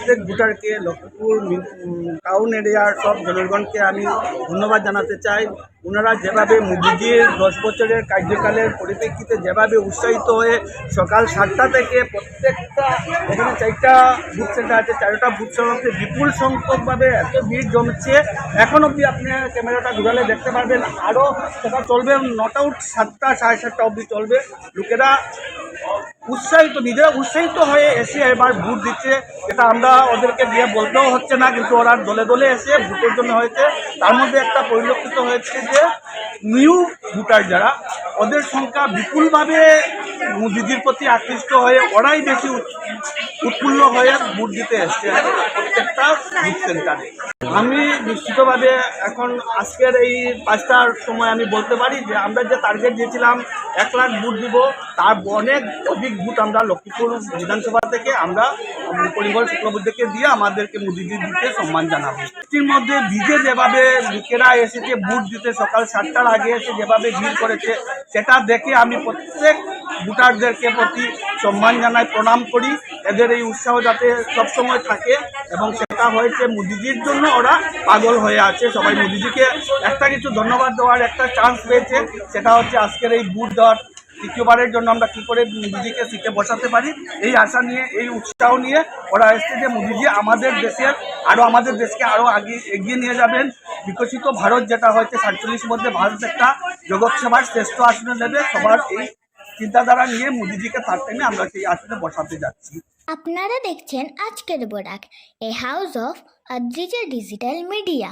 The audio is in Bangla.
প্রত্যেক ভোটারকে লক্ষ্মীপুর টাউন এরিয়ার সব জনগণকে আমি ধন্যবাদ জানাতে চাই। ওনারা যেভাবে মোদিজির 10 বছরের কার্যকালের পরিপ্রেক্ষিতে যেভাবে উৎসাহিত হয়ে সকাল 7টা থেকে প্রত্যেকটা এখানে 4টা বুথ সেন্টার আছে, 4টা বুথ সেন্টারে বিপুল সংখ্যকভাবে এত ভিড় জমছে। এখন অবধি আপনি ক্যামেরাটা ঘুরালে দেখতে পারবেন, আরও সেটা চলবে, নট আউট 7টা 7:30 অবধি চলবে। লোকেরা উৎসাহিত, নিজেরা উৎসাহিত হয়ে এসে এবার ভোট দিচ্ছে। এটা আমরা ওদেরকে দিয়ে বলতেও হচ্ছে না, কিন্তু ওরা দলে দলে এসে ভোটের জন্য হয়েছে। তার মধ্যে একটা পরিলক্ষিত হয়েছে যে নিউ ভোটার যারা, ওদের সংখ্যা বিপুলভাবে মোদিজির প্রতি আকৃষ্ট হয়ে ওরাই বেশি উৎফুল্ল হয়ে ভোট দিতে এসছে প্রত্যেকটা বুথ সেন্টারে। আমি নিশ্চিতভাবে এখন আজকের এই 5টার সময় আমি বলতে পারি যে আমরা যে টার্গেট দিয়েছিলাম 1 লাখ ভোট দিব, তার অনেক অধিক ভোট আমরা লক্ষ্মীপুর বিধানসভা থেকে আমরা পরিমল শুক্লবৈদ্যকে দিয়ে আমাদেরকে মোদিজির দিতে সম্মান জানাবো। এর মধ্যে ভিজে যেভাবে লোকেরা এসেছে ভোট দিতে, সকাল 7টার আগে এসে যেভাবে ভিড় করেছে, সেটা দেখে আমি প্রত্যেক ভোটারদেরকে প্রতি সম্মান জানাই, প্রণাম করি। এদের এই উৎসাহ যাতে সবসময় থাকে, এবং সেটা হয়েছে মোদিজির জন্য ওরা পাগল হয়ে আছে। সবাই মোদিজিকে একটা কিছু ধন্যবাদ দেওয়ার একটা চান্স পেয়েছে, সেটা হচ্ছে আজকের এই ভোট দেওয়ার তৃতীয়বারের জন্য আমরা কী করে মোদিজিকে সিটে বসাতে পারি, এই আশা নিয়ে, এই উৎসাহ নিয়ে ওরা এসছে যে মোদিজি আমাদের দেশকে আরও এগিয়ে নিয়ে যাবেন। বিকশিত ভারত যেটা হয়েছে 47 মধ্যে ভারত একটা জগৎ সেবার শ্রেষ্ঠ আসনে নেবে, সবার এই চিন্তাধারা নিয়ে মোদিজিকে তার টাইমে আমরা সেই আসনে বসাতে যাচ্ছি। আপনারা দেখছেন আজকের Barak, a house of Adrija digital media.